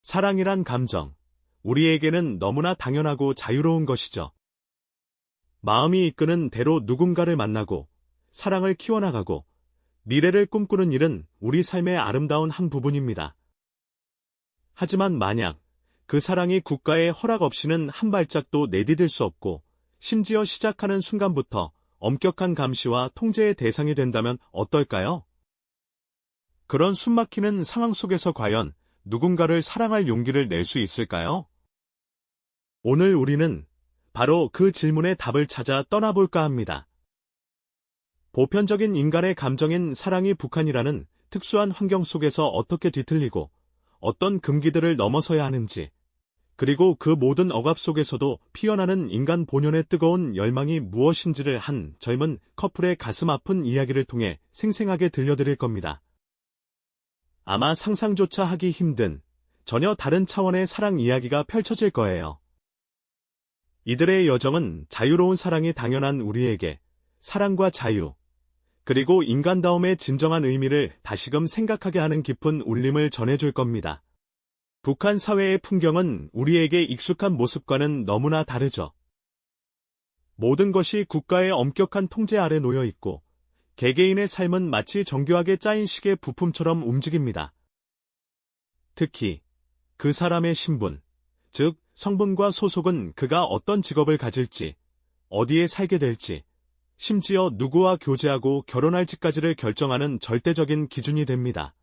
사랑이란 감정, 우리에게는 너무나 당연하고 자유로운 것이죠. 마음이 이끄는 대로 누군가를 만나고 사랑을 키워나가고 미래를 꿈꾸는 일은 우리 삶의 아름다운 한 부분입니다. 하지만 만약 그 사랑이 국가의 허락 없이는 한 발짝도 내디딜 수 없고 심지어 시작하는 순간부터 엄격한 감시와 통제의 대상이 된다면 어떨까요? 그런 숨막히는 상황 속에서 과연 누군가를 사랑할 용기를 낼 수 있을까요? 오늘 우리는 바로 그 질문의 답을 찾아 떠나볼까 합니다. 보편적인 인간의 감정인 사랑이 북한이라는 특수한 환경 속에서 어떻게 뒤틀리고 어떤 금기들을 넘어서야 하는지, 그리고 그 모든 억압 속에서도 피어나는 인간 본연의 뜨거운 열망이 무엇인지를 한 젊은 커플의 가슴 아픈 이야기를 통해 생생하게 들려드릴 겁니다. 아마 상상조차 하기 힘든 전혀 다른 차원의 사랑 이야기가 펼쳐질 거예요. 이들의 여정은 자유로운 사랑이 당연한 우리에게 사랑과 자유, 그리고 인간다움의 진정한 의미를 다시금 생각하게 하는 깊은 울림을 전해줄 겁니다. 북한 사회의 풍경은 우리에게 익숙한 모습과는 너무나 다르죠. 모든 것이 국가의 엄격한 통제 아래 놓여 있고 개개인의 삶은 마치 정교하게 짜인 시계 부품처럼 움직입니다. 특히 그 사람의 신분, 즉 성분과 소속은 그가 어떤 직업을 가질지, 어디에 살게 될지, 심지어 누구와 교제하고 결혼할지까지를 결정하는 절대적인 기준이 됩니다.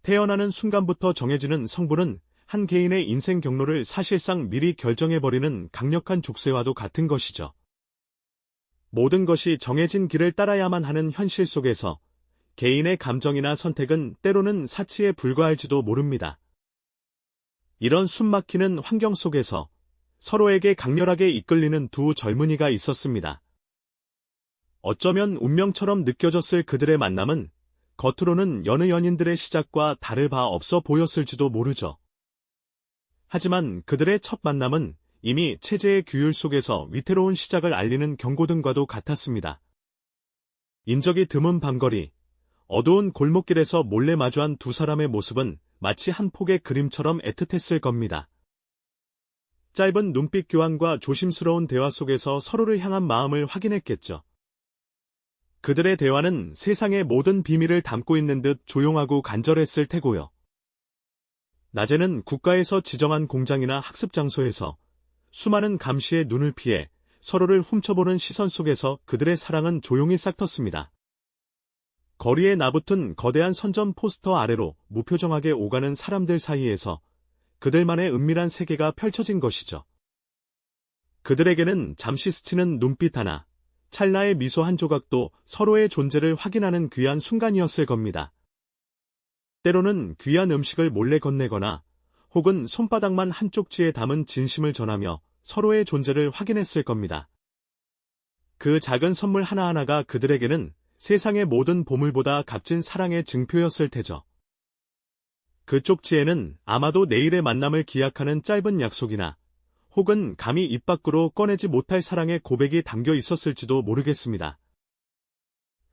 태어나는 순간부터 정해지는 성분은 한 개인의 인생 경로를 사실상 미리 결정해버리는 강력한 족쇄와도 같은 것이죠. 모든 것이 정해진 길을 따라야만 하는 현실 속에서 개인의 감정이나 선택은 때로는 사치에 불과할지도 모릅니다. 이런 숨막히는 환경 속에서 서로에게 강렬하게 이끌리는 두 젊은이가 있었습니다. 어쩌면 운명처럼 느껴졌을 그들의 만남은 겉으로는 여느 연인들의 시작과 다를 바 없어 보였을지도 모르죠. 하지만 그들의 첫 만남은 이미 체제의 규율 속에서 위태로운 시작을 알리는 경고등과도 같았습니다. 인적이 드문 밤거리, 어두운 골목길에서 몰래 마주한 두 사람의 모습은 마치 한 폭의 그림처럼 애틋했을 겁니다. 짧은 눈빛 교환과 조심스러운 대화 속에서 서로를 향한 마음을 확인했겠죠. 그들의 대화는 세상의 모든 비밀을 담고 있는 듯 조용하고 간절했을 테고요. 낮에는 국가에서 지정한 공장이나 학습 장소에서 수많은 감시의 눈을 피해 서로를 훔쳐보는 시선 속에서 그들의 사랑은 조용히 싹텄습니다. 거리에 나붙은 거대한 선전 포스터 아래로 무표정하게 오가는 사람들 사이에서 그들만의 은밀한 세계가 펼쳐진 것이죠. 그들에게는 잠시 스치는 눈빛 하나, 찰나의 미소 한 조각도 서로의 존재를 확인하는 귀한 순간이었을 겁니다. 때로는 귀한 음식을 몰래 건네거나 혹은 손바닥만 한 쪽지에 담은 진심을 전하며 서로의 존재를 확인했을 겁니다. 그 작은 선물 하나하나가 그들에게는 세상의 모든 보물보다 값진 사랑의 증표였을 테죠. 그 쪽지에는 아마도 내일의 만남을 기약하는 짧은 약속이나 혹은 감히 입 밖으로 꺼내지 못할 사랑의 고백이 담겨 있었을지도 모르겠습니다.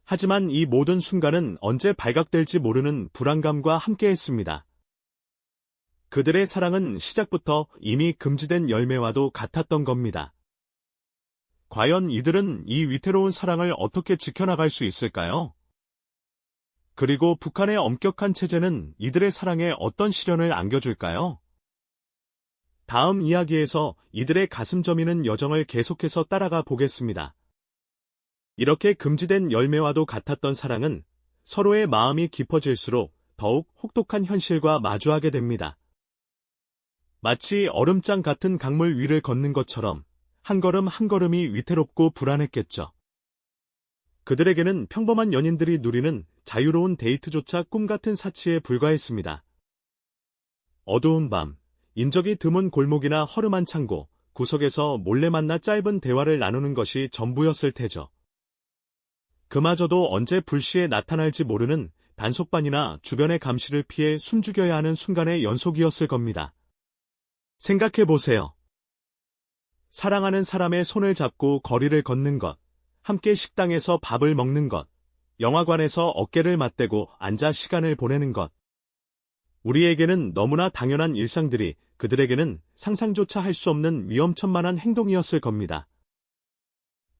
하지만 이 모든 순간은 언제 발각될지 모르는 불안감과 함께했습니다. 그들의 사랑은 시작부터 이미 금지된 열매와도 같았던 겁니다. 과연 이들은 이 위태로운 사랑을 어떻게 지켜나갈 수 있을까요? 그리고 북한의 엄격한 체제는 이들의 사랑에 어떤 시련을 안겨줄까요? 다음 이야기에서 이들의 가슴 저미는 여정을 계속해서 따라가 보겠습니다. 이렇게 금지된 열매와도 같았던 사랑은 서로의 마음이 깊어질수록 더욱 혹독한 현실과 마주하게 됩니다. 마치 얼음장 같은 강물 위를 걷는 것처럼 한 걸음 한 걸음이 위태롭고 불안했겠죠. 그들에게는 평범한 연인들이 누리는 자유로운 데이트조차 꿈같은 사치에 불과했습니다. 어두운 밤, 인적이 드문 골목이나 허름한 창고, 구석에서 몰래 만나 짧은 대화를 나누는 것이 전부였을 테죠. 그마저도 언제 불시에 나타날지 모르는 단속반이나 주변의 감시를 피해 숨죽여야 하는 순간의 연속이었을 겁니다. 생각해보세요. 사랑하는 사람의 손을 잡고 거리를 걷는 것, 함께 식당에서 밥을 먹는 것, 영화관에서 어깨를 맞대고 앉아 시간을 보내는 것. 우리에게는 너무나 당연한 일상들이 그들에게는 상상조차 할 수 없는 위험천만한 행동이었을 겁니다.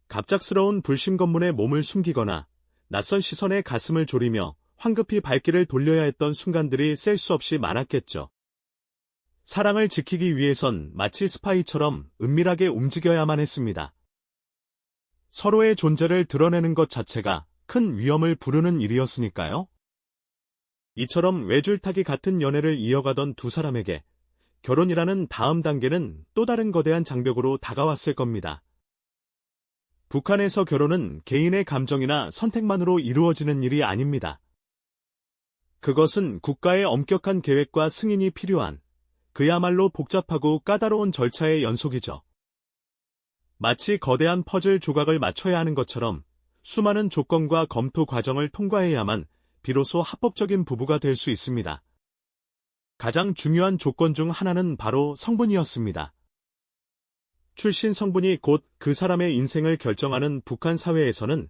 갑작스러운 불심검문에 몸을 숨기거나 낯선 시선에 가슴을 졸이며 황급히 발길을 돌려야 했던 순간들이 셀 수 없이 많았겠죠. 사랑을 지키기 위해선 마치 스파이처럼 은밀하게 움직여야만 했습니다. 서로의 존재를 드러내는 것 자체가 큰 위험을 부르는 일이었으니까요. 이처럼 외줄타기 같은 연애를 이어가던 두 사람에게 결혼이라는 다음 단계는 또 다른 거대한 장벽으로 다가왔을 겁니다. 북한에서 결혼은 개인의 감정이나 선택만으로 이루어지는 일이 아닙니다. 그것은 국가의 엄격한 계획과 승인이 필요한 그야말로 복잡하고 까다로운 절차의 연속이죠. 마치 거대한 퍼즐 조각을 맞춰야 하는 것처럼 수많은 조건과 검토 과정을 통과해야만 비로소 합법적인 부부가 될 수 있습니다. 가장 중요한 조건 중 하나는 바로 성분이었습니다. 출신 성분이 곧 그 사람의 인생을 결정하는 북한 사회에서는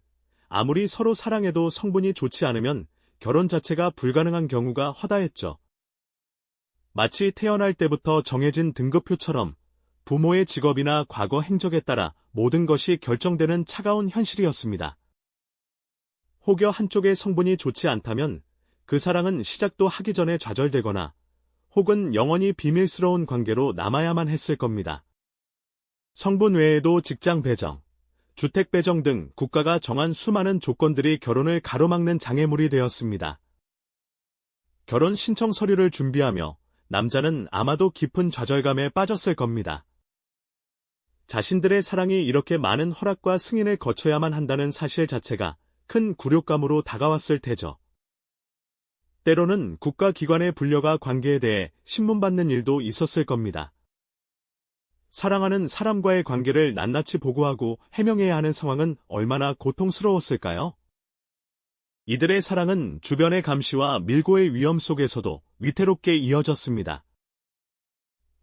아무리 서로 사랑해도 성분이 좋지 않으면 결혼 자체가 불가능한 경우가 허다했죠. 마치 태어날 때부터 정해진 등급표처럼 부모의 직업이나 과거 행적에 따라 모든 것이 결정되는 차가운 현실이었습니다. 혹여 한쪽의 성분이 좋지 않다면 그 사랑은 시작도 하기 전에 좌절되거나 혹은 영원히 비밀스러운 관계로 남아야만 했을 겁니다. 성분 외에도 직장 배정, 주택 배정 등 국가가 정한 수많은 조건들이 결혼을 가로막는 장애물이 되었습니다. 결혼 신청 서류를 준비하며 남자는 아마도 깊은 좌절감에 빠졌을 겁니다. 자신들의 사랑이 이렇게 많은 허락과 승인을 거쳐야만 한다는 사실 자체가 큰 굴욕감으로 다가왔을 테죠. 때로는 국가기관에 불려가 관계에 대해 신문받는 일도 있었을 겁니다. 사랑하는 사람과의 관계를 낱낱이 보고하고 해명해야 하는 상황은 얼마나 고통스러웠을까요? 이들의 사랑은 주변의 감시와 밀고의 위험 속에서도 위태롭게 이어졌습니다.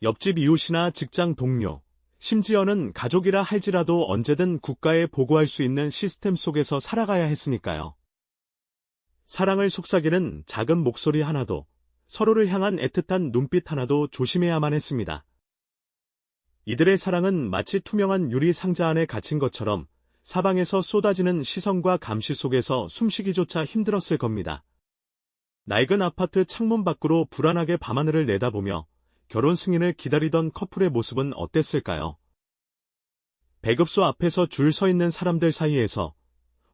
옆집 이웃이나 직장 동료, 심지어는 가족이라 할지라도 언제든 국가에 보고할 수 있는 시스템 속에서 살아가야 했으니까요. 사랑을 속삭이는 작은 목소리 하나도, 서로를 향한 애틋한 눈빛 하나도 조심해야만 했습니다. 이들의 사랑은 마치 투명한 유리 상자 안에 갇힌 것처럼 사방에서 쏟아지는 시선과 감시 속에서 숨쉬기조차 힘들었을 겁니다. 낡은 아파트 창문 밖으로 불안하게 밤하늘을 내다보며 결혼 승인을 기다리던 커플의 모습은 어땠을까요? 배급소 앞에서 줄 서 있는 사람들 사이에서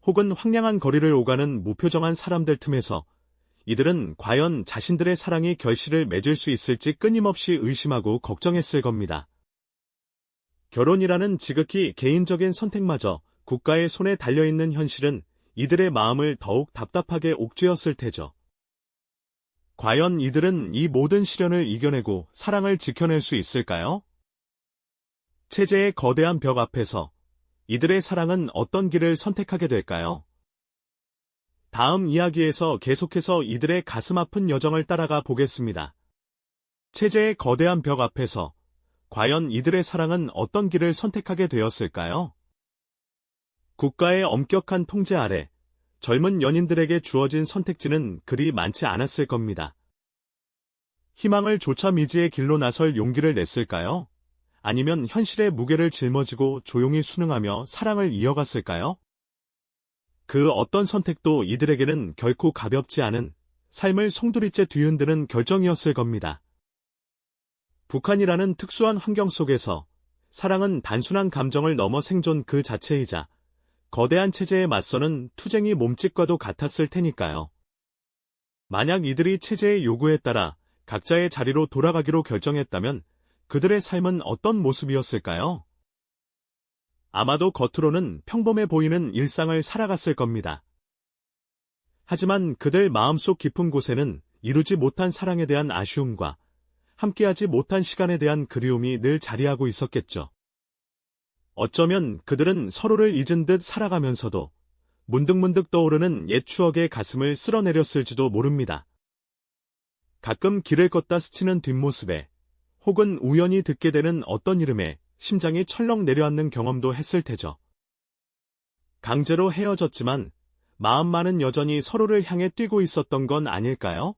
혹은 황량한 거리를 오가는 무표정한 사람들 틈에서 이들은 과연 자신들의 사랑이 결실을 맺을 수 있을지 끊임없이 의심하고 걱정했을 겁니다. 결혼이라는 지극히 개인적인 선택마저 국가의 손에 달려있는 현실은 이들의 마음을 더욱 답답하게 옥죄었을 테죠. 과연 이들은 이 모든 시련을 이겨내고 사랑을 지켜낼 수 있을까요? 체제의 거대한 벽 앞에서 이들의 사랑은 어떤 길을 선택하게 될까요? 다음 이야기에서 계속해서 이들의 가슴 아픈 여정을 따라가 보겠습니다. 체제의 거대한 벽 앞에서 과연 이들의 사랑은 어떤 길을 선택하게 되었을까요? 국가의 엄격한 통제 아래 젊은 연인들에게 주어진 선택지는 그리 많지 않았을 겁니다. 희망을 조차 미지의 길로 나설 용기를 냈을까요? 아니면 현실의 무게를 짊어지고 조용히 순응하며 사랑을 이어갔을까요? 그 어떤 선택도 이들에게는 결코 가볍지 않은 삶을 송두리째 뒤흔드는 결정이었을 겁니다. 북한이라는 특수한 환경 속에서 사랑은 단순한 감정을 넘어 생존 그 자체이자 거대한 체제에 맞서는 투쟁이 몸짓과도 같았을 테니까요. 만약 이들이 체제의 요구에 따라 각자의 자리로 돌아가기로 결정했다면 그들의 삶은 어떤 모습이었을까요? 아마도 겉으로는 평범해 보이는 일상을 살아갔을 겁니다. 하지만 그들 마음속 깊은 곳에는 이루지 못한 사랑에 대한 아쉬움과 함께하지 못한 시간에 대한 그리움이 늘 자리하고 있었겠죠. 어쩌면 그들은 서로를 잊은 듯 살아가면서도 문득문득 떠오르는 옛 추억의 가슴을 쓸어내렸을지도 모릅니다. 가끔 길을 걷다 스치는 뒷모습에 혹은 우연히 듣게 되는 어떤 이름에 심장이 철렁 내려앉는 경험도 했을 테죠. 강제로 헤어졌지만 마음만은 여전히 서로를 향해 뛰고 있었던 건 아닐까요?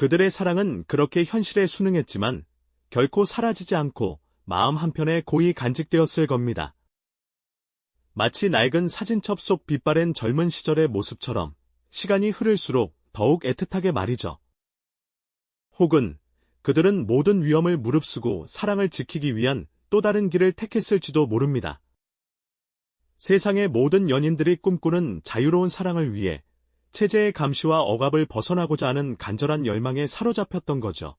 그들의 사랑은 그렇게 현실에 순응했지만 결코 사라지지 않고 마음 한편에 고이 간직되었을 겁니다. 마치 낡은 사진첩 속 빛바랜 젊은 시절의 모습처럼 시간이 흐를수록 더욱 애틋하게 말이죠. 혹은 그들은 모든 위험을 무릅쓰고 사랑을 지키기 위한 또 다른 길을 택했을지도 모릅니다. 세상의 모든 연인들이 꿈꾸는 자유로운 사랑을 위해 체제의 감시와 억압을 벗어나고자 하는 간절한 열망에 사로잡혔던 거죠.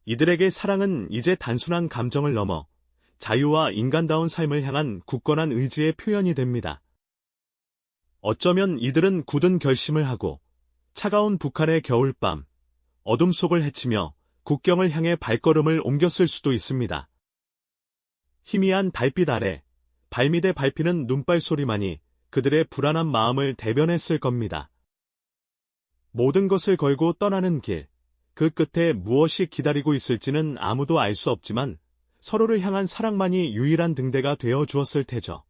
이들에게 사랑은 이제 단순한 감정을 넘어 자유와 인간다운 삶을 향한 굳건한 의지의 표현이 됩니다. 어쩌면 이들은 굳은 결심을 하고 차가운 북한의 겨울밤, 어둠 속을 헤치며 국경을 향해 발걸음을 옮겼을 수도 있습니다. 희미한 달빛 아래 발밑에 밟히는 눈발 소리만이 그들의 불안한 마음을 대변했을 겁니다. 모든 것을 걸고 떠나는 길, 그 끝에 무엇이 기다리고 있을지는 아무도 알 수 없지만 서로를 향한 사랑만이 유일한 등대가 되어 주었을 테죠.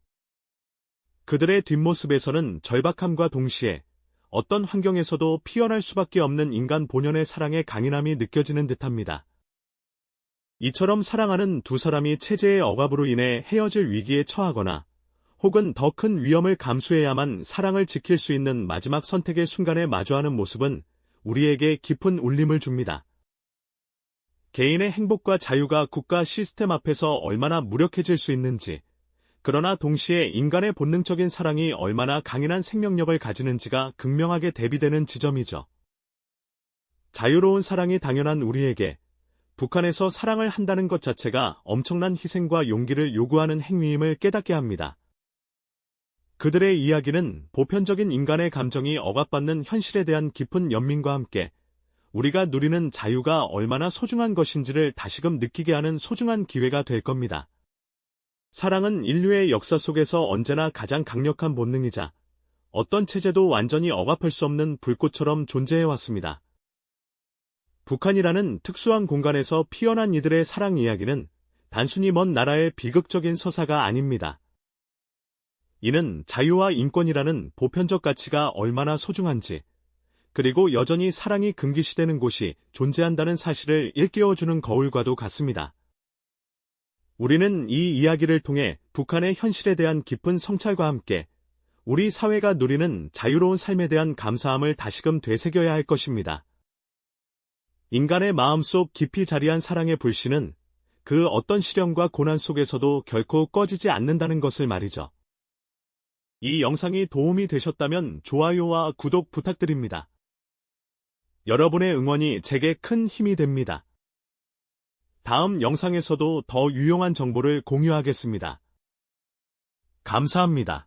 그들의 뒷모습에서는 절박함과 동시에 어떤 환경에서도 피어날 수밖에 없는 인간 본연의 사랑의 강인함이 느껴지는 듯합니다. 이처럼 사랑하는 두 사람이 체제의 억압으로 인해 헤어질 위기에 처하거나 혹은 더 큰 위험을 감수해야만 사랑을 지킬 수 있는 마지막 선택의 순간에 마주하는 모습은 우리에게 깊은 울림을 줍니다. 개인의 행복과 자유가 국가 시스템 앞에서 얼마나 무력해질 수 있는지, 그러나 동시에 인간의 본능적인 사랑이 얼마나 강인한 생명력을 가지는지가 극명하게 대비되는 지점이죠. 자유로운 사랑이 당연한 우리에게 북한에서 사랑을 한다는 것 자체가 엄청난 희생과 용기를 요구하는 행위임을 깨닫게 합니다. 그들의 이야기는 보편적인 인간의 감정이 억압받는 현실에 대한 깊은 연민과 함께 우리가 누리는 자유가 얼마나 소중한 것인지를 다시금 느끼게 하는 소중한 기회가 될 겁니다. 사랑은 인류의 역사 속에서 언제나 가장 강력한 본능이자 어떤 체제도 완전히 억압할 수 없는 불꽃처럼 존재해왔습니다. 북한이라는 특수한 공간에서 피어난 이들의 사랑 이야기는 단순히 먼 나라의 비극적인 서사가 아닙니다. 이는 자유와 인권이라는 보편적 가치가 얼마나 소중한지, 그리고 여전히 사랑이 금기시되는 곳이 존재한다는 사실을 일깨워주는 거울과도 같습니다. 우리는 이 이야기를 통해 북한의 현실에 대한 깊은 성찰과 함께 우리 사회가 누리는 자유로운 삶에 대한 감사함을 다시금 되새겨야 할 것입니다. 인간의 마음속 깊이 자리한 사랑의 불씨는 그 어떤 시련과 고난 속에서도 결코 꺼지지 않는다는 것을 말이죠. 이 영상이 도움이 되셨다면 좋아요와 구독 부탁드립니다. 여러분의 응원이 제게 큰 힘이 됩니다. 다음 영상에서도 더 유용한 정보를 공유하겠습니다. 감사합니다.